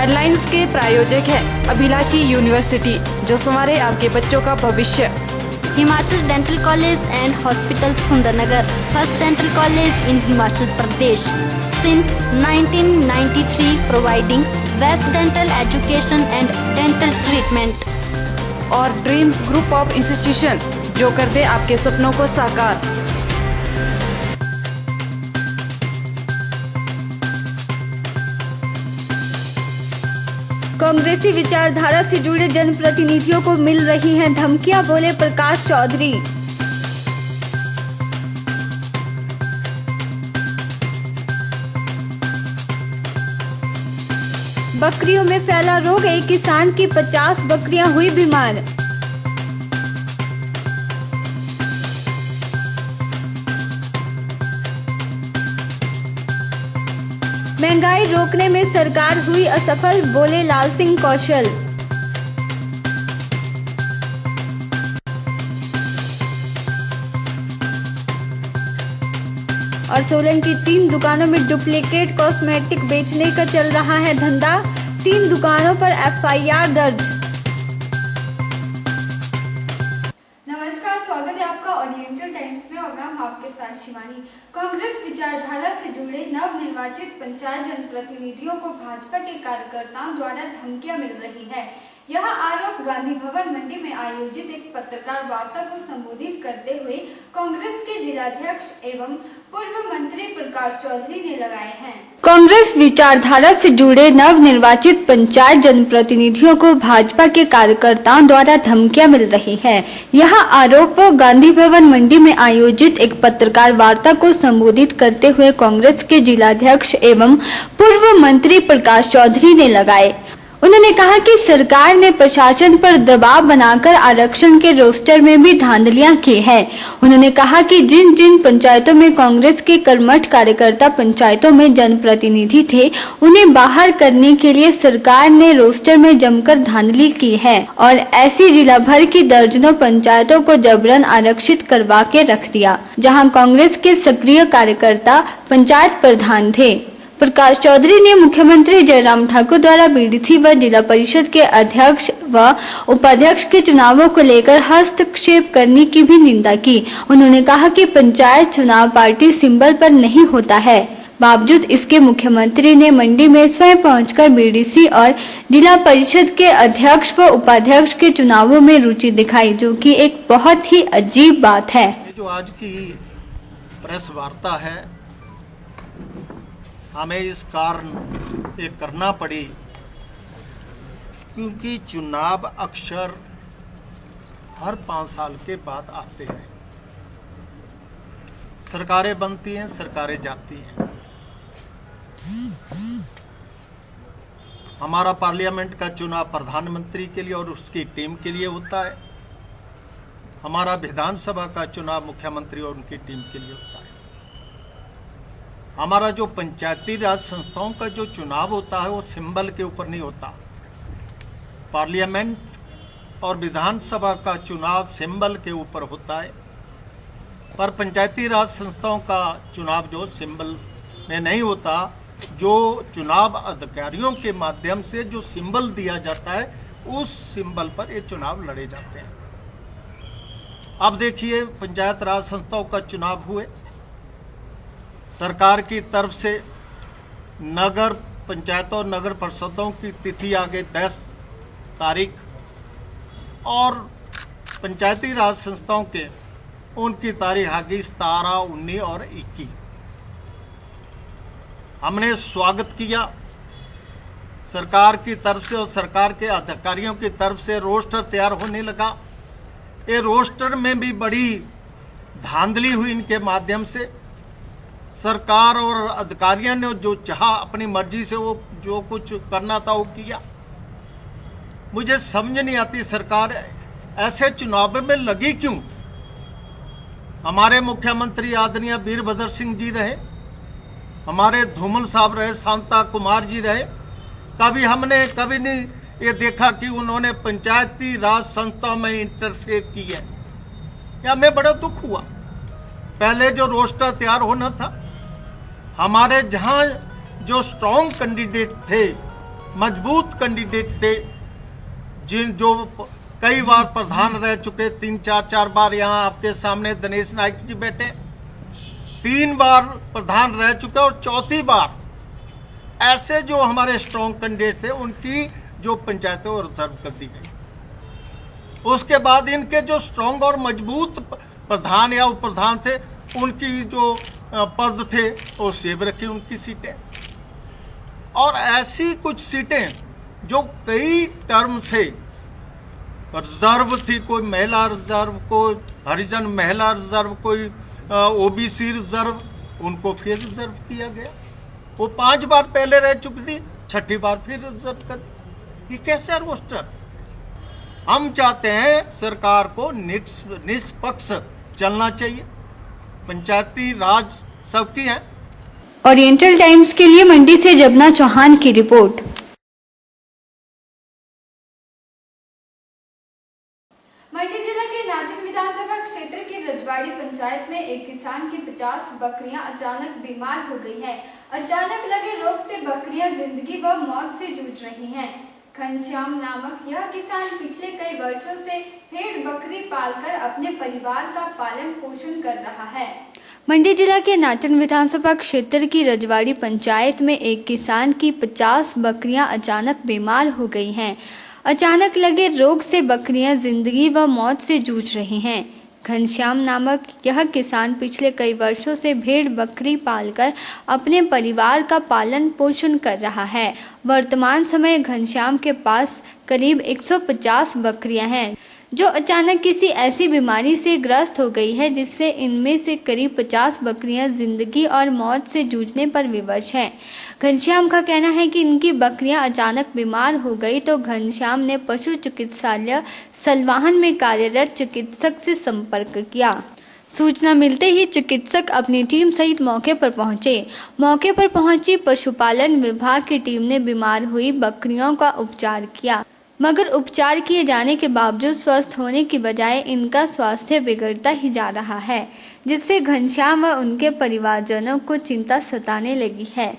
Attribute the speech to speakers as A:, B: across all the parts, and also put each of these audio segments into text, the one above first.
A: Headlines के प्रायोजक है अभिलाषी यूनिवर्सिटी, जो संवारे आपके बच्चों का भविष्य।
B: Himachal dental college and hospital Sundernagar, first dental college in Himachal Pradesh since 1993, providing best dental education and dental treatment.
A: और ड्रीम्स ग्रुप ऑफ इंस्टीट्यूशन, जो कर दे आपके सपनों को साकार।
C: कांग्रेसी विचारधारा से जुड़े जनप्रतिनिधियों को मिल रही हैं धमकियां, बोले प्रकाश चौधरी। बकरियों में फैला रोग, एक किसान की 50 बकरियां हुई बीमार। महंगाई रोकने में सरकार हुई असफल, बोले लाल सिंह कौशल। और सोलन की 3 दुकानों में डुप्लीकेट कॉस्मेटिक बेचने का चल रहा है धंधा, 3 दुकानों पर FIR दर्ज। नमस्कार, स्वागत है आपका ओरिएंटल टाइम्स में और मैं हूं आपके साथ शिवानी। कांग्रेस विचारधारा से जुड़े नवनिर्वाचित पंचायत जनप्रतिनिधियों को भाजपा के कार्यकर्ताओं द्वारा धमकियां मिल रही है। यह आरोप गांधी भवन मंडी में आयोजित एक पत्रकार वार्ता को संबोधित करते हुए कांग्रेस के जिलाध्यक्ष एवं पूर्व मंत्री प्रकाश चौधरी ने लगाए हैं। कांग्रेस विचारधारा से जुड़े नवनिर्वाचित पंचायत जनप्रतिनिधियों को भाजपा के कार्यकर्ताओं द्वारा धमकियां मिल रही है। यह आरोप गांधी भवन मंडी में आयोजित एक पत्रकार वार्ता को संबोधित करते हुए कांग्रेस के जिलाध्यक्ष एवं पूर्व मंत्री प्रकाश चौधरी ने लगाए। उन्होंने कहा कि सरकार ने प्रशासन पर दबाव बनाकर आरक्षण के रोस्टर में भी धांधलियां की है। उन्होंने कहा कि जिन जिन पंचायतों में कांग्रेस के कर्मठ कार्यकर्ता पंचायतों में जनप्रतिनिधि थे, उन्हें बाहर करने के लिए सरकार ने रोस्टर में जमकर धांधली की है और ऐसी जिला भर की दर्जनों पंचायतों को जबरन आरक्षित करवा के रख दिया, जहाँ कांग्रेस के सक्रिय कार्यकर्ता पंचायत प्रधान थे। प्रकाश चौधरी ने मुख्यमंत्री जयराम ठाकुर द्वारा BDC व जिला परिषद के अध्यक्ष व उपाध्यक्ष के चुनावों को लेकर हस्तक्षेप करने की भी निंदा की। उन्होंने कहा कि पंचायत चुनाव पार्टी सिंबल पर नहीं होता है। बावजूद इसके मुख्यमंत्री ने मंडी में स्वयं पहुंचकर BDC और जिला परिषद के अध्यक्ष व उपाध्यक्ष के चुनावों में रुचि दिखाई, जो कि एक बहुत ही अजीब बात है।
D: जो आज की प्रेस वार्ता है, हमें इस कारण ये करना पड़ी क्योंकि चुनाव अक्सर हर 5 साल के बाद आते हैं। सरकारें बनती हैं, सरकारें जाती हैं। हमारा पार्लियामेंट का चुनाव प्रधानमंत्री के लिए और उसकी टीम के लिए होता है। हमारा विधानसभा का चुनाव मुख्यमंत्री और उनकी टीम के लिए होता है। हमारा जो पंचायती राज संस्थाओं का जो चुनाव होता है वो सिंबल के ऊपर नहीं होता। पार्लियामेंट और विधानसभा का चुनाव सिंबल के ऊपर होता है, पर पंचायती राज संस्थाओं का चुनाव जो सिंबल में नहीं होता, जो चुनाव अधिकारियों के माध्यम से जो सिंबल दिया जाता है, उस सिंबल पर ये चुनाव लड़े जाते हैं। अब देखिए, पंचायत राज संस्थाओं का चुनाव हुए, सरकार की तरफ से नगर पंचायतों नगर परिषदों की तिथि आ गई 10 तारीख और पंचायती राज संस्थाओं के उनकी तारीख आ गई 17, 19 और 21। हमने स्वागत किया सरकार की तरफ से और सरकार के अधिकारियों की तरफ से रोस्टर तैयार होने लगा। ये रोस्टर में भी बड़ी धांधली हुई इनके माध्यम से। सरकार और अधिकारियों ने जो चाहा अपनी मर्जी से वो जो कुछ करना था वो किया। मुझे समझ नहीं आती सरकार ऐसे चुनाव में लगी क्यों। हमारे मुख्यमंत्री आदरणीय वीरभद्र सिंह जी रहे, हमारे धूमल साहब रहे, शांता कुमार जी रहे, हमने कभी नहीं ये देखा कि उन्होंने पंचायती राज संस्थाओं में इंटरफेयर की है। या हमें बड़ा दुख हुआ। पहले जो रोस्टर तैयार होना था, हमारे जहां जो स्ट्रॉन्ग कैंडिडेट थे मजबूत कैंडिडेट थे, जो कई बार प्रधान रह चुके, 3-4 बार यहाँ आपके सामने दिनेश नाइक जी बैठे, 3 बार प्रधान रह चुके और चौथी बार ऐसे जो हमारे स्ट्रॉन्ग कैंडिडेट थे उनकी जो पंचायतें वो रिजर्व कर दी गई। उसके बाद इनके जो स्ट्रॉन्ग और मजबूत प्रधान या उप प्रधान थे उनकी जो पद थे वो सेव रखी उनकी सीटें, और ऐसी कुछ सीटें जो कई टर्म से रिजर्व थी, कोई महिला रिजर्व, कोई हरिजन महिला रिजर्व, कोई ओबीसी रिजर्व, उनको फिर रिजर्व किया गया। वो 5 बार पहले रह चुकी थी, 6ठी बार फिर रिजर्व कर दी। ये कैसा रोस्टर? हम चाहते हैं सरकार को निष्पक्ष चलना चाहिए, पंचायती राज सबकी है।
C: ओरिएंटल टाइम्स के लिए मंडी से जबना चौहान की रिपोर्ट। मंडी जिला के नाचन विधानसभा क्षेत्र की रजवाड़ी पंचायत में एक किसान की 50 बकरियां अचानक बीमार हो गई हैं। अचानक लगे रोग से बकरियां जिंदगी व मौत से जूझ रही हैं। घनश्याम नामक यह किसान पिछले कई वर्षों से भेड़ बकरी पालकर अपने परिवार का पालन पोषण कर रहा है। मंडी जिला के नाचन विधानसभा क्षेत्र की रजवाड़ी पंचायत में एक किसान की 50 बकरियां अचानक बीमार हो गई हैं। अचानक लगे रोग से बकरियां जिंदगी व मौत से जूझ रही हैं। घनश्याम नामक यह किसान पिछले कई वर्षों से भेड़ बकरी पालकर अपने परिवार का पालन पोषण कर रहा है। वर्तमान समय घनश्याम के पास करीब 150 बकरियां हैं, जो अचानक किसी ऐसी बीमारी से ग्रस्त हो गई है जिससे इनमें से करीब 50 बकरियां जिंदगी और मौत से जूझने पर विवश हैं। घनश्याम का कहना है कि इनकी बकरियां अचानक बीमार हो गई तो घनश्याम ने पशु चिकित्सालय सलवाहन में कार्यरत चिकित्सक से संपर्क किया। सूचना मिलते ही चिकित्सक अपनी टीम सहित मौके पर पहुंचे। मौके पर पहुंची पशुपालन विभाग की टीम ने बीमार हुई बकरियों का उपचार किया, मगर उपचार किए जाने के बावजूद स्वस्थ होने की बजाय इनका स्वास्थ्य बिगड़ता ही जा रहा है, जिससे घनश्याम व उनके परिवारजनों को चिंता सताने लगी है।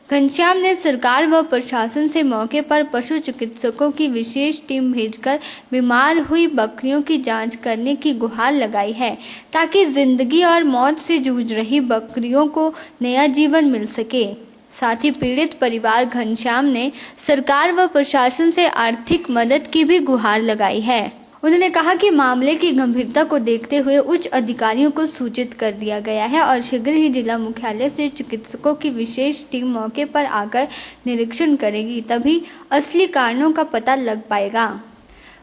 C: घनश्याम ने सरकार व प्रशासन से मौके पर पशु चिकित्सकों की विशेष टीम भेजकर बीमार हुई बकरियों की जांच करने की गुहार लगाई है, ताकि जिंदगी और मौत से जूझ रही बकरियों को नया जीवन मिल सके। साथ ही पीड़ित परिवार घनश्याम ने सरकार व प्रशासन से आर्थिक मदद की भी गुहार लगाई है। उन्होंने कहा कि मामले की गंभीरता को देखते हुए उच्च अधिकारियों को सूचित कर दिया गया है और शीघ्र ही जिला मुख्यालय से चिकित्सकों की विशेष टीम मौके पर आकर निरीक्षण करेगी, तभी असली कारणों का पता लग पाएगा।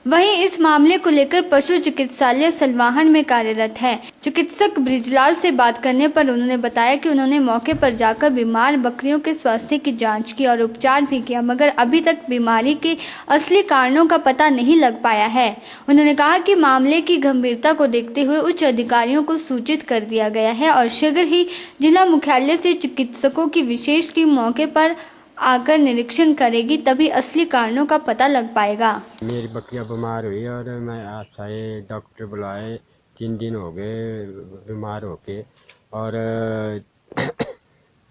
C: वहीं इस मामले को लेकर पशु चिकित्सालय सलवाहन में कार्यरत है। चिकित्सक ब्रिजलाल से बात करने पर उन्होंने बताया कि उन्होंने मौके पर जाकर बीमार बकरियों के स्वास्थ्य की जांच की और उपचार भी किया, मगर अभी तक बीमारी के असली कारणों का पता नहीं लग पाया है। उन्होंने कहा कि मामले की गंभीरता को देखते हुए उच्च अधिकारियों को सूचित कर दिया गया है और शीघ्र ही जिला मुख्यालय से चिकित्सकों की विशेष टीम मौके पर आकर निरीक्षण करेगी, तभी असली कारणों का पता लग पाएगा।
E: मेरी बकरियां बीमार हुई और मैं आज सारे डॉक्टर बुलाए, 3 दिन हो गए बीमार होके, और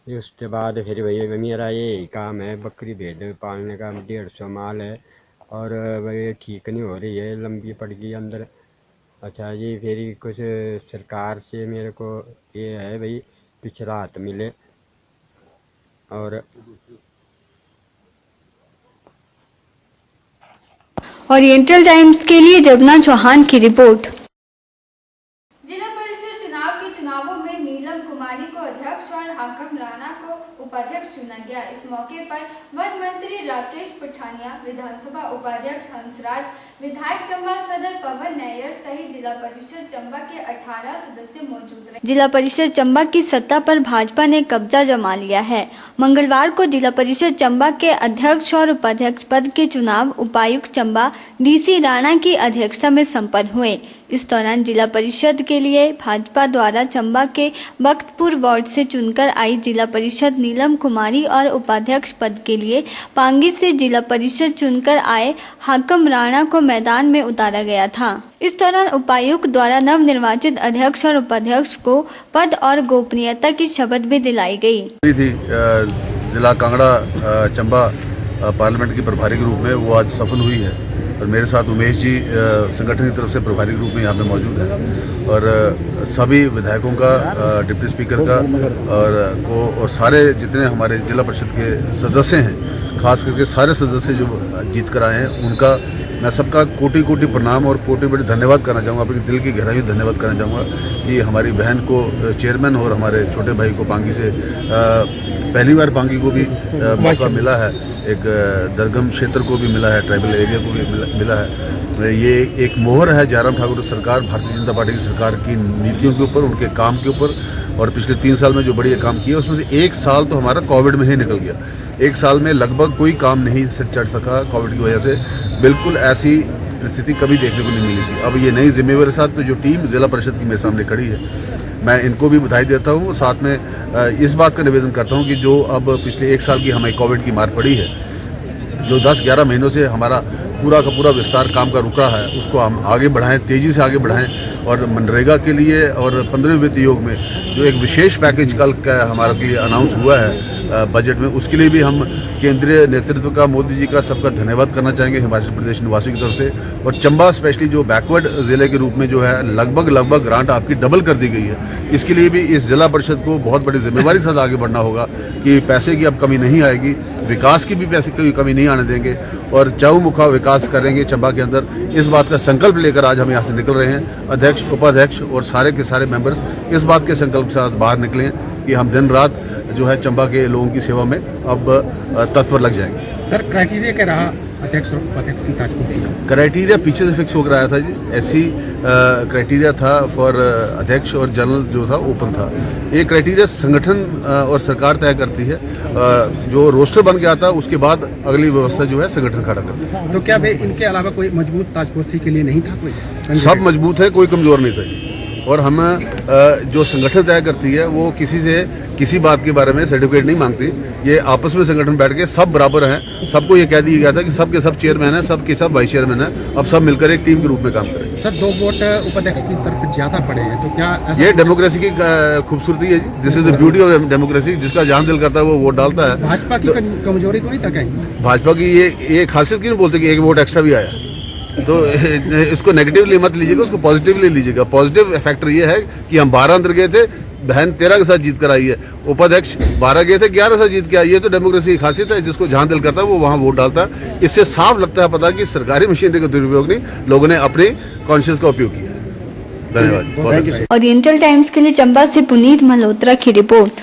E: उसके बाद फिर भैया मेरा ये काम है बकरी भेड़ पालने का। 150 माल है और वही ठीक नहीं हो रही है, लंबी पड़ गई अंदर। अच्छा जी, फिर कुछ सरकार से मेरे को ये है भाई कुछ राहत मिले। और
C: ओरिएंटल टाइम्स के लिए जबना चौहान की रिपोर्ट। जिला परिषद चुनाव के चुनावों में नीलम कुमारी को अध्यक्ष और हाकम राणा को उपाध्यक्ष चुना गया। इस मौके पर वन मंत्री राकेश पठानिया, विधानसभा उपाध्यक्ष हंसराज, विधायक चंबा सदर पवन नायर सहित जिला परिषद चंबा के 18 सदस्य मौजूद रहे। जिला परिषद चंबा की सत्ता पर भाजपा ने कब्जा जमा लिया है। मंगलवार को जिला परिषद चंबा के अध्यक्ष और उपाध्यक्ष पद के चुनाव उपायुक्त चंबा डीसी राणा की अध्यक्षता में संपन्न हुए। इस दौरान जिला परिषद के लिए भाजपा द्वारा चंबा के बख्तपुर वार्ड से चुनकर आई जिला परिषद नीलम कुमारी और उपाध्यक्ष पद के लिए पांगी से जिला परिषद चुनकर आए हाकम राणा को मैदान में उतारा गया था। इस दौरान उपायुक्त द्वारा नवनिर्वाचित अध्यक्ष और उपाध्यक्ष को पद और गोपनीयता की शपथ भी दिलाई गई।
F: जिला कांगड़ा चंबा पार्लियामेंट के प्रभारी के रूप में वो आज सफल हुई है। और मेरे साथ उमेश जी संगठन की तरफ से प्रभारी के रूप में यहाँ पे मौजूद है, और सभी विधायकों का, डिप्टी स्पीकर का और सारे जितने हमारे जिला परिषद के सदस्य हैं, खास करके सारे सदस्य जो जीत कर आए हैं, उनका मैं सबका कोटि कोटि प्रणाम और कोटि कोटि धन्यवाद करना चाहूँगा, अपने दिल की गहराई में धन्यवाद करना चाहूँगा कि हमारी बहन को चेयरमैन और हमारे छोटे भाई को पांगी से पहली बार पांगी को भी मौका मिला है, एक दरगम क्षेत्र को भी मिला है, ट्राइबल एरिया को भी मिला है। ये एक मोहर है जयराम ठाकुर सरकार, भारतीय जनता पार्टी की सरकार की नीतियों के ऊपर, उनके काम के ऊपर। और पिछले 3 साल में जो बढ़िया काम किया उसमें से 1 साल तो हमारा कोविड में ही निकल गया। 1 साल में लगभग कोई काम नहीं सिर चढ़ सका कोविड की वजह से। बिल्कुल ऐसी स्थिति कभी देखने को नहीं मिली थी। अब ये नई जिम्मेवारी के साथ तो जो टीम जिला परिषद की मेरे सामने खड़ी है, मैं इनको भी बधाई देता हूँ। साथ में इस बात का निवेदन करता हूँ कि जो अब पिछले 1 साल की हमें कोविड की मार पड़ी है, जो 10-11 महीनों से हमारा पूरा का पूरा विस्तार काम का रुका है, उसको हम आगे बढ़ाएं, तेज़ी से आगे बढ़ाएं। और मनरेगा के लिए और 15वें वित्त आयोग में जो एक विशेष पैकेज कल का हमारे लिए अनाउंस हुआ है बजट में, उसके लिए भी हम केंद्रीय नेतृत्व का, मोदी जी का सबका धन्यवाद करना चाहेंगे हिमाचल प्रदेश निवासियों की तरफ से। और चंबा स्पेशली जो बैकवर्ड ज़िले के रूप में जो है लगभग ग्रांट आपकी डबल कर दी गई है। इसके लिए भी इस जिला परिषद को बहुत बड़ी जिम्मेवारी के साथ आगे बढ़ना होगा कि पैसे की अब कमी नहीं आएगी, विकास की भी पैसे की कमी नहीं आने देंगे और चहुमुखा विकास करेंगे चंबा के अंदर। इस बात का संकल्प लेकर आज हम यहाँ से निकल रहे हैं। अध्यक्ष, उपाध्यक्ष और सारे के सारे मेंबर्स इस बात के संकल्प के साथ बाहर निकले हैं कि हम दिन रात जो है चंबा के लोगों की सेवा में अब तत्पर लग जाएंगे।
G: सर, क्राइटेरिया क्या रहा अध्यक्ष और उपाध्यक्ष की ताजपोशी का?
F: क्राइटेरिया पीछे से फिक्स हो रहा था जी, ऐसी क्राइटेरिया था फॉर अध्यक्ष और जनरल जो था ओपन था। ये क्राइटेरिया संगठन और सरकार तय करती है। जो रोस्टर बन गया था उसके बाद अगली व्यवस्था जो है संगठन खड़ा करता है।
G: तो क्या वे इनके अलावा कोई मजबूत ताजपोशी के लिए नहीं था कोई?
F: सब मजबूत है, कोई कमजोर नहीं था। और हम जो संगठन तय करती है वो किसी से किसी बात के बारे में सर्टिफिकेट नहीं मांगती। ये आपस में संगठन बैठ के सब बराबर हैं। सबको ये कह दिया गया था कि सब के सब चेयरमैन हैं, सब के सब वाइस चेयरमैन हैं। अब सब मिलकर एक टीम के रूप में काम करें।
G: सर, 2 वोट उपाध्यक्ष की तरफ ज्यादा पड़े हैं, तो क्या
F: ये डेमोक्रेसी की खूबसूरती है जी। This is the beauty of democracy. जिसका जहाँ दिल करता है वो वोट डालता है।
G: भाजपा की कमजोरी तो नहीं था कहीं?
F: भाजपा की ये खासियत क्यों बोलते कि 1 वोट एक्स्ट्रा भी आया, तो इसको नेगेटिवली मत लीजिएगा, उसको पॉजिटिवली लीजिएगा। पॉजिटिव फैक्टर ये है कि हम 12 अंदर गए थे, बहन 13 के साथ जीत कर आई है। उपाध्यक्ष 12 गए थे, 11 से जीत के आई है। तो डेमोक्रेसी की खासियत है, जिसको जहां दिल करता है वो वहां वोट डालता है। इससे साफ लगता है पता कि सरकारी मशीनरी का दुरुपयोग नहीं, लोगों ने अपने कॉन्शियस का उपयोग किया। धन्यवाद।
H: ओरिएंटल टाइम्स के लिए चंबा से पुनीत मल्होत्रा की रिपोर्ट।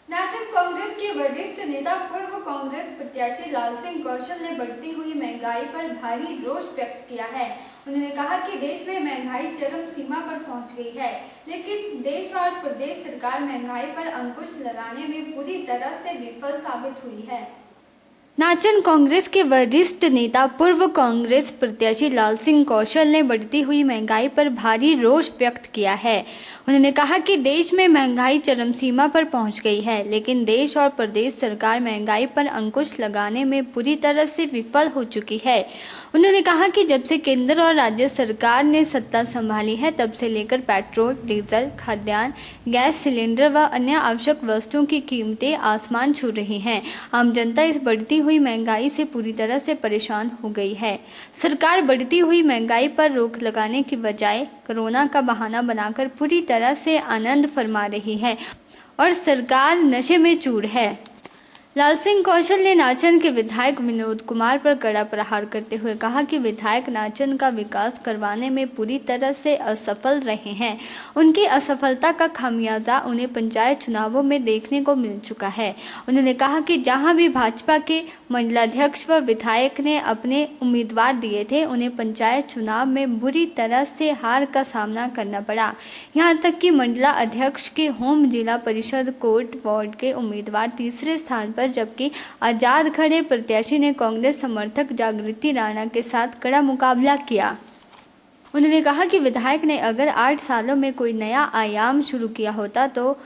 C: नाचन कांग्रेस के वरिष्ठ नेता पूर्व कांग्रेस प्रत्याशी लाल सिंह कौशल ने बढ़ती हुई महंगाई पर भारी रोष व्यक्त किया है। उन्होंने कहा कि देश में महंगाई चरम सीमा पर पहुंच गई है, लेकिन देश और प्रदेश सरकार महंगाई पर अंकुश लगाने में पूरी तरह से विफल साबित हुई है।
H: नाचन कांग्रेस के वरिष्ठ नेता पूर्व कांग्रेस प्रत्याशी लाल सिंह कौशल ने बढ़ती हुई महंगाई पर भारी रोष व्यक्त किया है। उन्होंने कहा कि देश में महंगाई चरम सीमा पर पहुंच गई है, लेकिन देश और प्रदेश सरकार महंगाई पर अंकुश लगाने में पूरी तरह से विफल हो चुकी है। उन्होंने कहा कि जब से केंद्र और राज्य सरकार ने सत्ता संभाली है, तब से लेकर पेट्रोल, डीजल, खाद्यान्न, गैस सिलेंडर व अन्य आवश्यक वस्तुओं की कीमतें आसमान छू रही हैं। आम जनता इस बढ़ती हुई महंगाई से पूरी तरह से परेशान हो गई है। सरकार बढ़ती हुई महंगाई पर रोक लगाने की बजाय कोरोना का बहाना बनाकर पूरी तरह से आनंद फरमा रही है और सरकार नशे में चूर है। लाल सिंह कौशल ने नाचन के विधायक विनोद कुमार पर कड़ा प्रहार करते हुए कहा कि विधायक नाचन का विकास करवाने में पूरी तरह से असफल रहे हैं। उनकी असफलता का खामियाजा उन्हें पंचायत चुनावों में देखने को मिल चुका है। उन्होंने कहा कि जहां भी भाजपा के मंडलाध्यक्ष व विधायक ने अपने उम्मीदवार दिए थे, उन्हें पंचायत चुनाव में बुरी तरह से हार का सामना करना पड़ा। यहां तक कि मंडला अध्यक्ष के होम जिला परिषद कोर्ट वार्ड के उम्मीदवार तीसरे स्थान पर, जबकि आजाद खड़े प्रत्याशी ने कांग्रेस समर्थक जागृति राणा के साथ कड़ा मुकाबला किया। उन्होंने कहा कि विधायक ने अगर 8 सालों में कोई नया आयाम शुरू किया होता, तो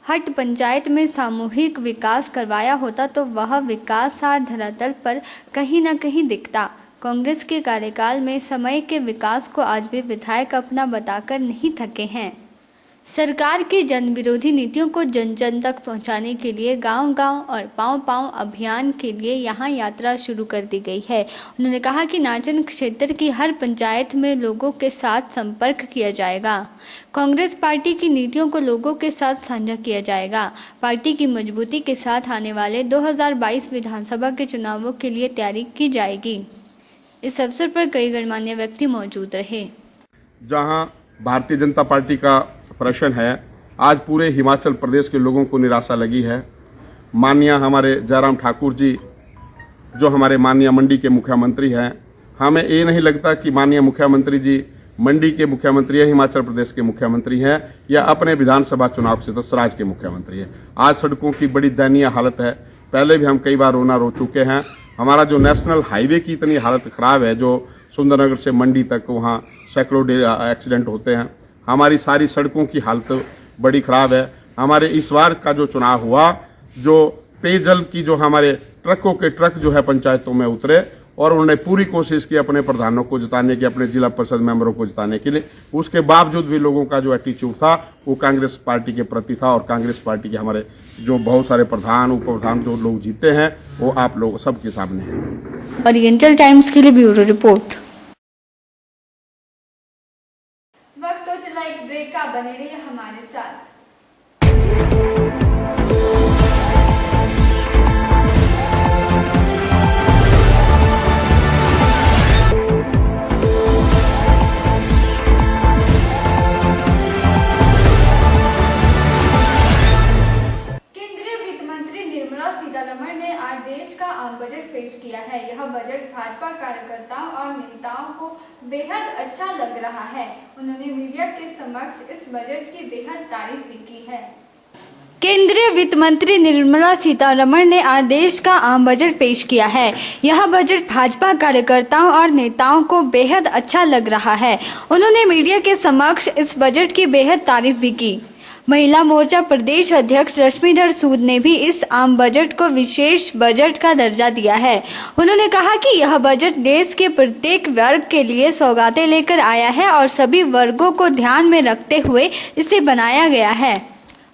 H: हट पंचायत में सामूहिक विकास करवाया होता, तो वह विकास धरातल पर कहीं न कहीं दिखता। कांग्रेस के कार्यकाल में समय के विकास को आज भी विधायक अपना बताकर नहीं थके हैं। सरकार की जन विरोधी नीतियों को जन जन तक पहुंचाने के लिए गांव-गांव और पांव-पांव अभियान के लिए यहां यात्रा शुरू कर दी गई है। उन्होंने कहा कि नाचन क्षेत्र की हर पंचायत में लोगों के साथ संपर्क किया जाएगा। कांग्रेस पार्टी की नीतियों को लोगों के साथ साझा किया जाएगा। पार्टी की मजबूती के साथ आने वाले 2022 विधानसभा के चुनावों के लिए तैयारी की जाएगी। इस अवसर पर कई गणमान्य व्यक्ति मौजूद रहे।
I: जहां भारतीय जनता पार्टी का प्रश्न है, आज पूरे हिमाचल प्रदेश के लोगों को निराशा लगी है। माननीय हमारे जयराम ठाकुर जी जो हमारे माननीय मंडी के मुख्यमंत्री हैं, हमें ये नहीं लगता कि माननीय मुख्यमंत्री जी मंडी के मुख्यमंत्री हैं, हिमाचल प्रदेश के मुख्यमंत्री हैं या अपने विधानसभा चुनाव से तो स्वराज के मुख्यमंत्री हैं। आज सड़कों की बड़ी दयनीय हालत है। पहले भी हम कई बार रोना रो चुके हैं। हमारा जो नेशनल हाईवे की इतनी हालत खराब है, जो सुंदरनगर से मंडी तक वहाँ सैकड़ों एक्सीडेंट होते हैं। हमारी सारी सड़कों की हालत बड़ी खराब है। हमारे इस बार का जो चुनाव हुआ, जो पेयजल की जो हमारे ट्रकों के ट्रक जो है पंचायतों में उतरे और उन्होंने पूरी कोशिश की अपने प्रधानों को जिताने की, अपने जिला परिषद मेंबरों को जिताने के लिए। उसके बावजूद भी लोगों का जो एटीट्यूड था वो कांग्रेस पार्टी के प्रति था और कांग्रेस पार्टी के हमारे जो बहुत सारे प्रधान उप प्रधान जो लोग जीते हैं वो आप लोग सबके सामने हैं।
H: ओरिएंटल टाइम्स के लिए ब्यूरो रिपोर्ट।
C: वक्त तो चला एक ब्रेक का, बने रहिए हमारे साथ। केंद्रीय वित्त मंत्री निर्मला सीतारमण ने आज देश का आम बजट पेश किया है। यह बजट भाजपा कार्यकर्ताओं और नेताओं को बेहद अच्छा लग रहा है। उन्होंने मीडिया के समक्ष इस बजट की बेहद तारीफ भी की है।
H: केंद्रीय वित्त मंत्री निर्मला सीतारमण ने आज देश का आम बजट पेश किया है। यह बजट भाजपा कार्यकर्ताओं और नेताओं को बेहद अच्छा लग रहा है। उन्होंने मीडिया के समक्ष इस बजट की बेहद तारीफ भी की। महिला मोर्चा प्रदेश अध्यक्ष रश्मिधर सूद ने भी इस आम बजट को विशेष बजट का दर्जा दिया है। उन्होंने कहा कि यह बजट देश के प्रत्येक वर्ग के लिए सौगातें लेकर आया है और सभी वर्गों को ध्यान में रखते हुए इसे बनाया गया है।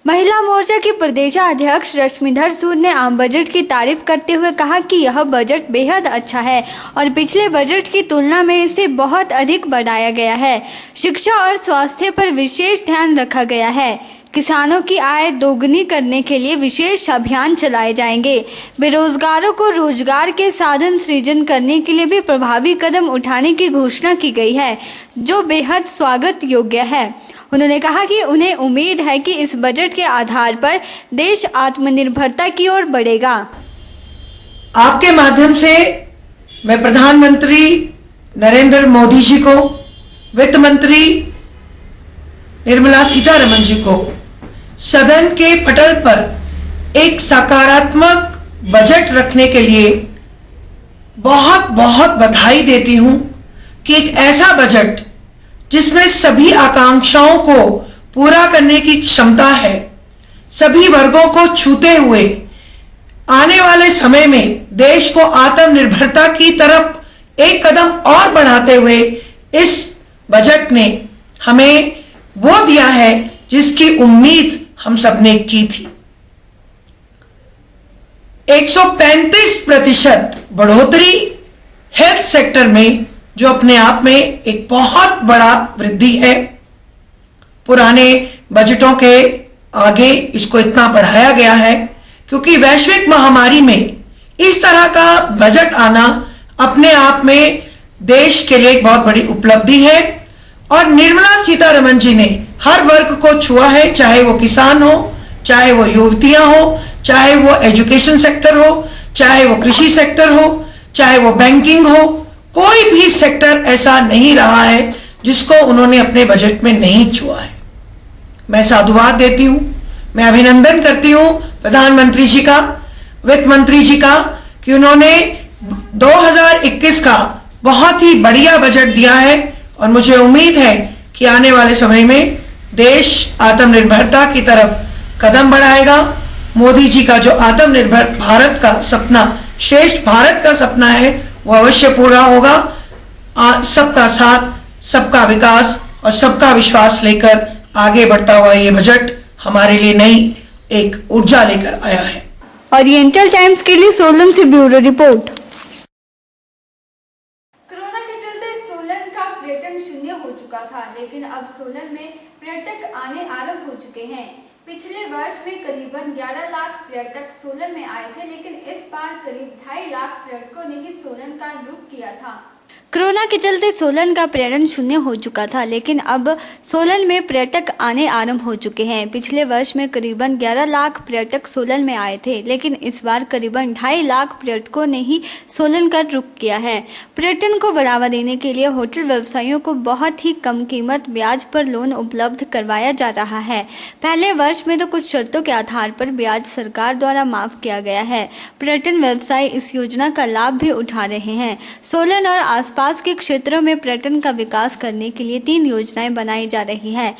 H: महिला मोर्चा की प्रदेशाध्यक्ष रश्मिधर सूद ने आम बजट की तारीफ करते हुए कहा कि यह बजट बेहद अच्छा है और पिछले बजट की तुलना में इसे बहुत अधिक बढ़ाया गया है। शिक्षा और स्वास्थ्य पर विशेष ध्यान रखा गया है। किसानों की आय दोगुनी करने के लिए विशेष अभियान चलाए जाएंगे। बेरोजगारों को रोजगार के साधन सृजन करने के लिए भी प्रभावी कदम उठाने की घोषणा की गई है, जो बेहद स्वागत योग्य है। उन्होंने कहा कि उन्हें उम्मीद है कि इस बजट के आधार पर देश आत्मनिर्भरता की ओर बढ़ेगा।
J: आपके माध्यम से मैं प्रधानमंत्री नरेंद्र मोदी जी को, वित्त मंत्री निर्मला सीतारमण जी को सदन के पटल पर एक सकारात्मक बजट रखने के लिए बहुत बहुत बधाई देती हूं कि एक ऐसा बजट जिसमें सभी आकांक्षाओं को पूरा करने की क्षमता है, सभी वर्गों को छूते हुए आने वाले समय में देश को आत्मनिर्भरता की तरफ एक कदम और बढ़ाते हुए इस बजट ने हमें वो दिया है जिसकी उम्मीद हम सबने की थी। 135% बढ़ोतरी हेल्थ सेक्टर में, जो अपने आप में एक बहुत बड़ा वृद्धि है। पुराने बजटों के आगे इसको इतना बढ़ाया गया है क्योंकि वैश्विक महामारी में इस तरह का बजट आना अपने आप में देश के लिए एक बहुत बड़ी उपलब्धि है। और निर्मला सीतारमण जी ने हर वर्ग को छुआ है, चाहे वो किसान हो, चाहे वो युवतियां हो, चाहे वो एजुकेशन सेक्टर हो, चाहे वो कृषि सेक्टर हो, चाहे वो बैंकिंग हो। कोई भी सेक्टर ऐसा नहीं रहा है जिसको उन्होंने अपने बजट में नहीं छुआ है। मैं साधुवाद देती हूं, मैं अभिनंदन करती हूं प्रधानमंत्री जी का, वित्त मंत्री जी का, कि उन्होंने 2021 का बहुत ही बढ़िया बजट दिया है। और मुझे उम्मीद है कि आने वाले समय में देश आत्मनिर्भरता की तरफ कदम बढ़ाएगा। मोदी जी का जो आत्मनिर्भर भारत का सपना, श्रेष्ठ भारत का सपना है, वो अवश्य पूरा होगा। सबका साथ, सबका विकास और सबका विश्वास लेकर आगे बढ़ता हुआ ये बजट हमारे लिए नई एक ऊर्जा लेकर आया है।
H: ओरिएंटल टाइम्स के लिए सोलन से ब्यूरो रिपोर्ट।
C: कोरोना के चलते सोलन का पर्यटन शून्य हो चुका था, लेकिन अब सोलन में पर्यटक आने आरंभ हो चुके हैं। पिछले वर्ष में करीबन 11 लाख पर्यटक सोलन में आए थे, लेकिन इस बार करीब 2.5 लाख पर्यटकों ने ही सोलन का रुख किया था।
H: कोरोना के चलते सोलन का पर्यटन शून्य हो चुका था, लेकिन अब सोलन में पर्यटक आने आरंभ हो चुके हैं। पिछले वर्ष में करीबन 11 लाख पर्यटक सोलन में आए थे, लेकिन इस बार करीबन 2.5 लाख पर्यटकों ने ही सोलन का रुख किया है। पर्यटन को बढ़ावा देने के लिए होटल व्यवसायियों को बहुत ही कम कीमत ब्याज पर लोन उपलब्ध करवाया जा रहा है। पहले वर्ष में तो कुछ शर्तों के आधार पर ब्याज सरकार द्वारा माफ किया गया है। पर्यटन व्यवसायी इस योजना का लाभ भी उठा रहे हैं। सोलन और आसपास के क्षेत्रों में पर्यटन का विकास करने के लिए 3 योजनाएं बनाई जा रही है।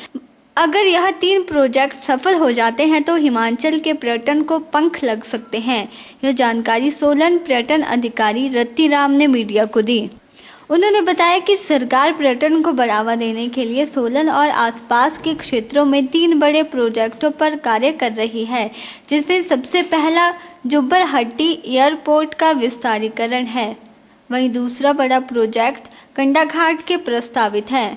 H: अगर यह 3 प्रोजेक्ट सफल हो जाते हैं तो हिमाचल के पर्यटन को पंख लग सकते हैं। यह जानकारी सोलन पर्यटन अधिकारी रत्तीराम ने मीडिया को दी। उन्होंने बताया कि सरकार पर्यटन को बढ़ावा देने के लिए सोलन और आसपास के क्षेत्रों में 3 बड़े प्रोजेक्टों पर कार्य कर रही है, जिसमें सबसे पहला जुब्बलहट्टी एयरपोर्ट का विस्तारीकरण है। वहीं दूसरा बड़ा प्रोजेक्ट कंडाघाट के प्रस्तावित है,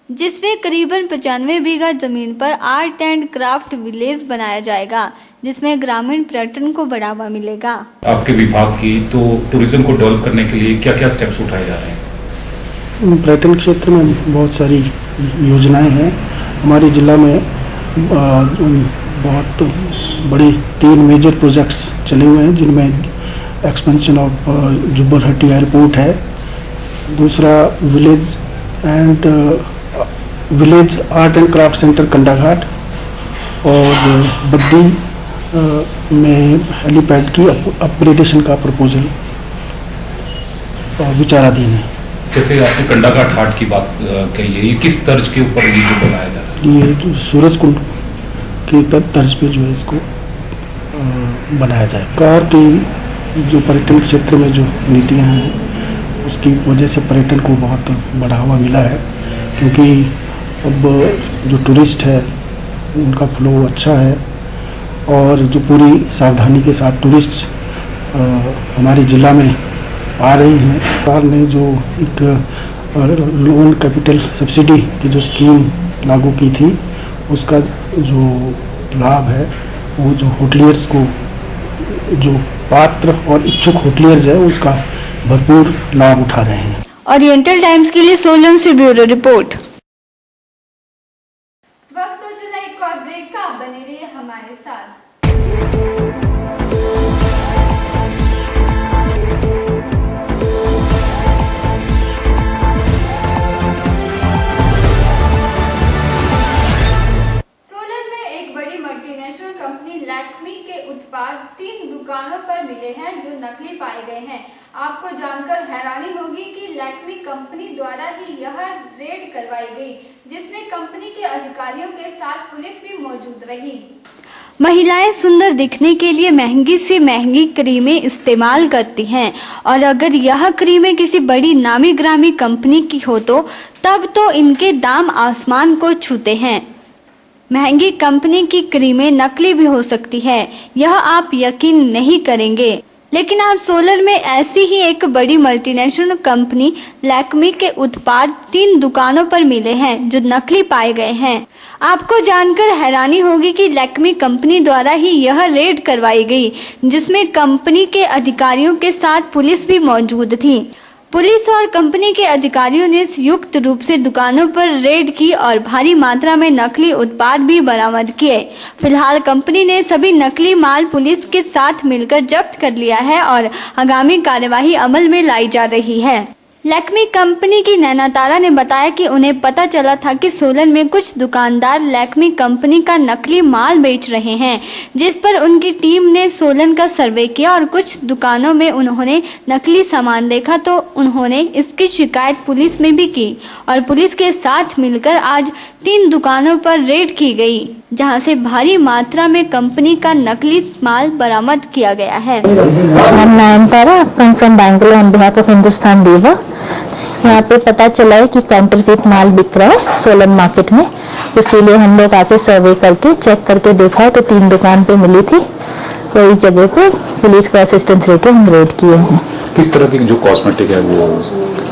H: जिसमें करीबन 95 बीघा जमीन पर आर्ट एंड क्राफ्ट विलेज बनाया जाएगा, जिसमें ग्रामीण पर्यटन को बढ़ावा मिलेगा।
K: आपके विभाग की तो टूरिज्म को डेवलप करने के लिए क्या क्या स्टेप्स उठाए जा रहे हैं?
G: पर्यटन क्षेत्र में बहुत सारी योजनाएं हैं। हमारे जिला में बहुत बड़ी 3 मेजर प्रोजेक्ट्स चले हुए हैं, जिनमें एक्सपेंशन ऑफ जुब्बलहट्टी एयरपोर्ट है, दूसरा village art and craft centre Kandaghat, और बद्दी में हेलीपैड की अपग्रेडेशन का प्रपोजल विचाराधीन है।
K: जैसे आपने कंडाघाट हाट की बात कही है, ये किस तर्ज के ऊपर ये बनाया जा रहा है?
G: ये सूरज कुंड की तर्ज पे जो है इसको बनाया जाए। सरकार की जो पर्यटन क्षेत्र में जो नीतियाँ हैं, उसकी वजह से पर्यटन को बहुत बढ़ावा मिला है, क्योंकि अब जो टूरिस्ट है उनका फ्लो अच्छा है, और जो पूरी सावधानी के साथ टूरिस्ट हमारे ज़िला में आ रही हैं। सरकार ने जो एक लोन कैपिटल सब्सिडी की जो स्कीम लागू की थी, उसका जो लाभ है वो जो होटलियर्स को, जो पात्र और इच्छुक होटलियर्स है, उसका भरपूर लाभ उठा रहे हैं।
H: ओरिएंटल टाइम्स के लिए सोलन से ब्यूरो रिपोर्ट।
C: वक्त हो चला एक और ब्रेक का, बने रहिए हमारे साथ। लैक्मी के उत्पाद 3 दुकानों पर मिले हैं जो नकली पाए गए हैं। आपको जानकर हैरानी होगी कि लैक्मी कंपनी द्वारा ही यह रेड करवाई गई, जिसमें कंपनी के अधिकारियों के साथ पुलिस भी मौजूद रही।
H: महिलाएं सुंदर दिखने के लिए महंगी से महंगी क्रीमें इस्तेमाल करती हैं, और अगर यह क्रीमें किसी बड़ी नामी ग्रामी कंपनी की हो तो तब तो इनके दाम आसमान को छूते हैं। महंगी कंपनी की क्रीमें नकली भी हो सकती है, यह आप यकीन नहीं करेंगे। लेकिन आज सोलन में ऐसी ही एक बड़ी मल्टीनेशनल कंपनी लैक्मी के उत्पाद 3 दुकानों पर मिले हैं जो नकली पाए गए हैं। आपको जानकर हैरानी होगी कि लैक्मी कंपनी द्वारा ही यह रेड करवाई गई, जिसमें कंपनी के अधिकारियों के साथ पुलिस भी मौजूद थी। पुलिस और कंपनी के अधिकारियों ने संयुक्त रूप से दुकानों पर रेड की और भारी मात्रा में नकली उत्पाद भी बरामद किए। फिलहाल कंपनी ने सभी नकली माल पुलिस के साथ मिलकर जब्त कर लिया है और आगामी कार्यवाही अमल में लाई जा रही है। लैक्मी कंपनी की नैना तारा ने बताया कि उन्हें पता चला था कि सोलन में कुछ दुकानदार लैक्मी कंपनी का नकली माल बेच रहे हैं, जिस पर उनकी टीम ने सोलन का सर्वे किया और कुछ दुकानों में उन्होंने नकली सामान देखा तो उन्होंने इसकी शिकायत पुलिस में भी की और पुलिस के साथ मिलकर आज 3 दुकानों पर रेड की गई, जहां से भारी मात्रा में कंपनी का नकली माल बरामद किया गया है।
L: I'm Nayan Tara, I'm from Bangalore on behalf of Hindustan Diva. यहाँ पे पता चला है कि काउंटरफीट माल बिक रहा है सोलन मार्केट में, इसीलिए हम लोग आके सर्वे करके चेक करके देखा है तो 3 दुकान पे मिली थी। वही जगह पे पुलिस का असिस्टेंस लेके हम रेड किए हैं।
K: किस तरह की जो कॉस्मेटिक है वो?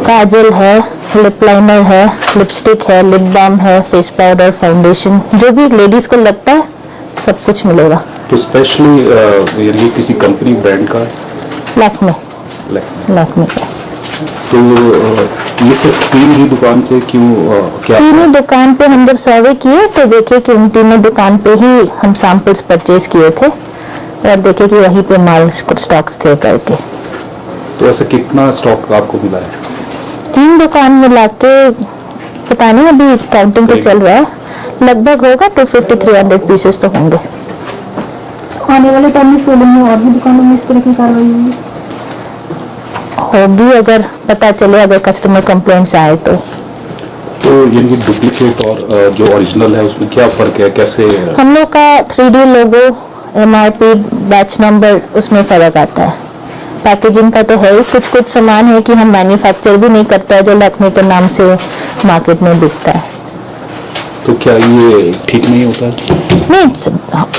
L: काजल है, लिप लाइनर है, लिपस्टिक है, लिप बाम है, फेस पाउडर, फाउंडेशन, जो भी लेडीज को लगता है सब कुछ मिलेगा।
K: तो स्पेशली ये किसी कंपनी ब्रांड का?
L: लैक्मे का।
K: तो ये सब 3 ही दुकान पे क्यों क्या?
L: 3 ही दुकान पे हम जब सर्वे किए तो देखे कि उन 3 दुकान पे ही हम सैंपल्स परचेज किए थे और देखे कि वहीं पे माल स्टॉक्स थे करके।
K: तो ऐसा कितना स्टॉक आपको मिला है?
L: 3 दुकान मिला के पता नहीं, अभी काउंटिंग तो चल रहा है, लगभग होगा 250-300 पीसेस तो होंगे।
H: आने वाले टाइम में सोलन में और भी दुकानों में इस तरह की कार्रवाई
L: होगी अगर पता चले, अगर कस्टमर कंप्लेंट्स आए तो
K: यानी डुप्लीकेट और जो ओरिजिनल है उसमें क्या फर्क है, कैसे?
L: हम लोग का 3D लोगो, MRP, बैच नंबर, उसमें फर्क आता है। पैकेजिंग का तो है ही, कुछ सामान है कि हम मैन्युफैक्चर भी नहीं करता है जो लैक्मे के नाम से मार्केट में बिकता है।
K: तो क्या ये ठीक नहीं होता?
L: नहीं,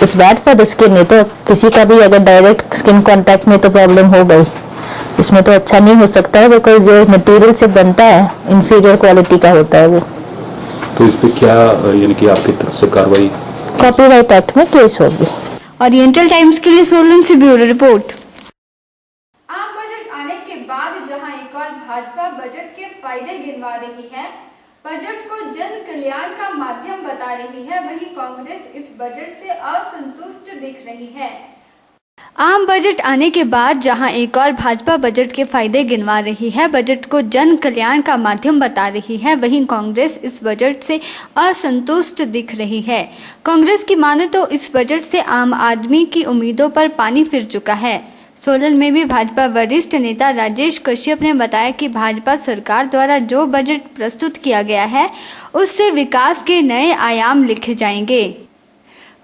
L: it's bad for the skin. नहीं तो किसी का भी अगर डायरेक्ट स्किन कांटेक्ट में तो प्रॉब्लम हो गई, इसमें तो अच्छा नहीं हो सकता है, बिकॉज जो मटेरियल से बनता है इंफीरियर क्वालिटी का होता है वो।
K: तो इस पे क्या यानी कि आपकी तरफ से कार्रवाई?
L: कॉपीराइट एक्ट में केस होगी।
H: ओरिएंटल टाइम्स के लिए सोलन से ब्यूरो रिपोर्ट।
C: आम बजट आने के बाद जहां एक और भाजपा बजट के फायदे गिनवा रही है, बजट को जन कल्याण का माध्यम बता रही है, वहीं कांग्रेस इस बजट से असंतुष्ट दिख रही है।
H: आम बजट आने के बाद जहां एक और भाजपा बजट के फायदे गिनवा रही है, बजट को जन कल्याण का माध्यम बता रही है, वहीं कांग्रेस इस बजट से असंतुष्ट दिख रही है। कांग्रेस की माने तो इस बजट से आम आदमी की उम्मीदों पर पानी फिर चुका है। सोलन में भी भाजपा वरिष्ठ नेता राजेश कश्यप ने बताया कि भाजपा सरकार द्वारा जो बजट प्रस्तुत किया गया है उससे विकास के नए आयाम लिखे जाएंगे।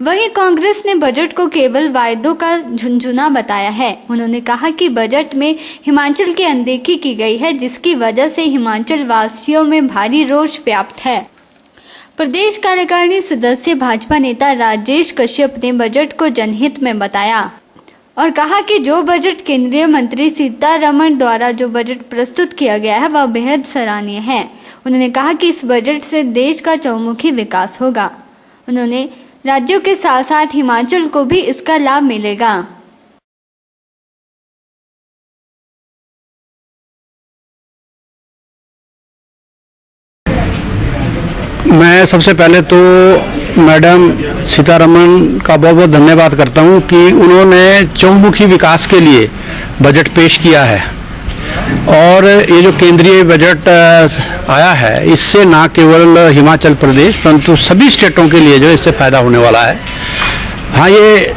H: वहीं कांग्रेस ने बजट को केवल वायदों का झुनझुना बताया है। उन्होंने कहा कि बजट में हिमाचल की अनदेखी की गई है, जिसकी वजह से हिमाचल वासियों में भारी रोष व्याप्त है। प्रदेश कार्यकारिणी सदस्य भाजपा नेता राजेश कश्यप ने बजट को जनहित में बताया और कहा कि जो बजट केंद्रीय मंत्री सीतारमण द्वारा जो बजट प्रस्तुत किया गया है वह बेहद सराहनीय है। उन्होंने कहा कि इस बजट से देश का चहुमुखी विकास होगा। उन्होंने राज्यों के साथ साथ हिमाचल को भी इसका लाभ मिलेगा।
G: मैं सबसे पहले तो मैडम सीतारमण का बहुत बहुत धन्यवाद करता हूं कि उन्होंने चहुमुखी विकास के लिए बजट पेश किया है और ये जो केंद्रीय बजट आया है इससे ना केवल हिमाचल प्रदेश परंतु सभी स्टेटों के लिए जो इससे फायदा होने वाला है। हाँ, ये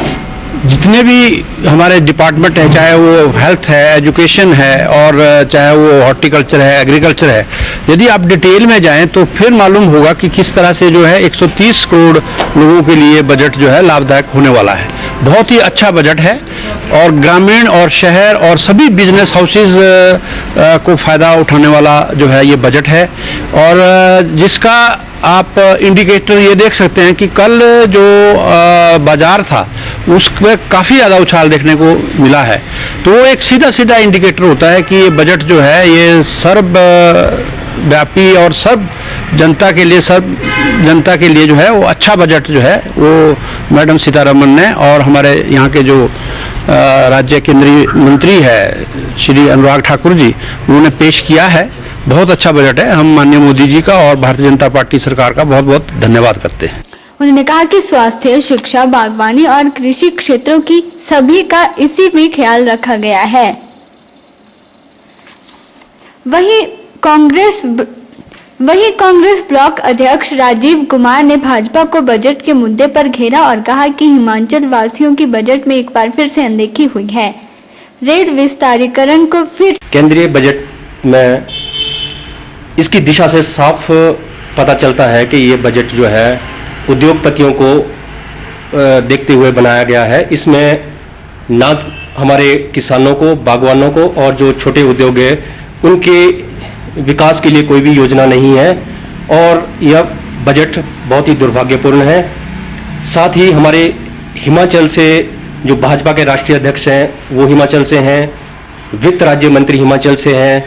G: जितने भी हमारे डिपार्टमेंट है, चाहे वो हेल्थ है, एजुकेशन है और चाहे वो हॉर्टिकल्चर है, एग्रीकल्चर है, यदि आप डिटेल में जाएं तो फिर मालूम होगा कि किस तरह से जो है 130 करोड़ लोगों के लिए बजट जो है लाभदायक होने वाला है। बहुत ही अच्छा बजट है और ग्रामीण और शहर और सभी बिजनेस हाउसेस को फ़ायदा उठाने वाला जो है ये बजट है और जिसका आप इंडिकेटर ये देख सकते हैं कि कल जो बाजार था उसमें काफ़ी ज़्यादा उछाल देखने को मिला है। तो वो एक सीधा सीधा इंडिकेटर होता है कि ये बजट जो है ये सर्वव्यापी और सब जनता के लिए जो है वो अच्छा बजट जो है वो मैडम सीतारमण ने और हमारे यहाँ के जो राज्य केंद्रीय मंत्री है श्री अनुराग ठाकुर जी, उन्होंने पेश किया है। बहुत अच्छा बजट है। हम माननीय मोदी जी का और भारतीय जनता पार्टी सरकार का बहुत बहुत धन्यवाद करते हैं।
H: उन्होंने कहा कि स्वास्थ्य, शिक्षा, बागवानी और कृषि क्षेत्रों की सभी का इसी में ख्याल रखा गया है। वहीं कांग्रेस ब्लॉक अध्यक्ष राजीव कुमार ने भाजपा को बजट के मुद्दे पर घेरा और कहा कि हिमाचल वासियों की बजट में एक बार फिर से अनदेखी हुई है। रेल विस्तारीकरण को फिर
M: केंद्रीय बजट में इसकी दिशा से साफ पता चलता है कि ये बजट जो है उद्योगपतियों को देखते हुए बनाया गया है। इसमें ना हमारे किसानों को, बागवानों को और जो छोटे उद्योग है उनके विकास के लिए कोई भी योजना नहीं है और यह बजट बहुत ही दुर्भाग्यपूर्ण है। साथ ही हमारे हिमाचल से जो भाजपा के राष्ट्रीय अध्यक्ष हैं वो हिमाचल से हैं, वित्त राज्य मंत्री हिमाचल से हैं,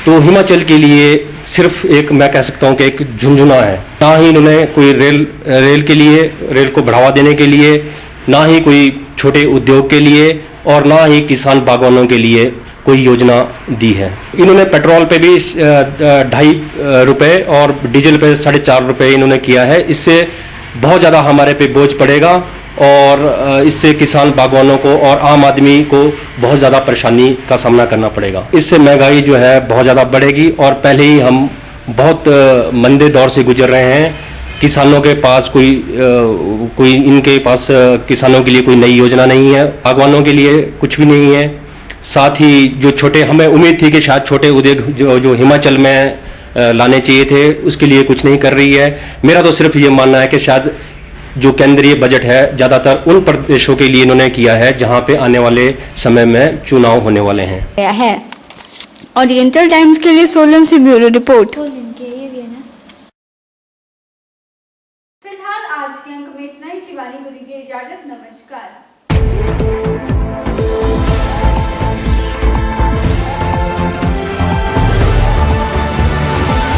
M: तो हिमाचल के लिए सिर्फ एक मैं कह सकता हूं कि एक झुंझुना है। ना ही इन्होंने कोई रेल के लिए, रेल को बढ़ावा देने के लिए, ना ही कोई छोटे उद्योग के लिए और ना ही किसान बागवानों के लिए कोई योजना दी है। इन्होंने पेट्रोल पे भी 2.5 रुपये और डीजल पे 4.5 रुपये इन्होंने किया है। इससे बहुत ज़्यादा हमारे पे बोझ पड़ेगा और इससे किसान बागवानों को और आम आदमी को बहुत ज़्यादा परेशानी का सामना करना पड़ेगा। इससे महंगाई जो है बहुत ज़्यादा बढ़ेगी और पहले ही हम बहुत मंदे दौर से गुजर रहे हैं। किसानों के पास कोई इनके पास किसानों के लिए कोई नई योजना नहीं है, बागवानों के लिए कुछ भी नहीं है। साथ ही जो छोटे, हमें उम्मीद थी कि शायद छोटे उद्योग जो हिमाचल में लाने चाहिए थे, उसके लिए कुछ नहीं कर रही है। मेरा तो सिर्फ ये मानना है कि शायद जो केंद्रीय बजट है ज़्यादातर उन प्रदेशों के लिए इन्होंने किया है जहां पे आने वाले समय में चुनाव होने वाले हैं।
H: है ओरिएंटल टाइम्स के लिए सोलन से ब्यूरो रिपोर्ट।
C: फिलहाल आज के अंक में इतना ही। शिवानी को दीजिए इजाजत। नमस्कार।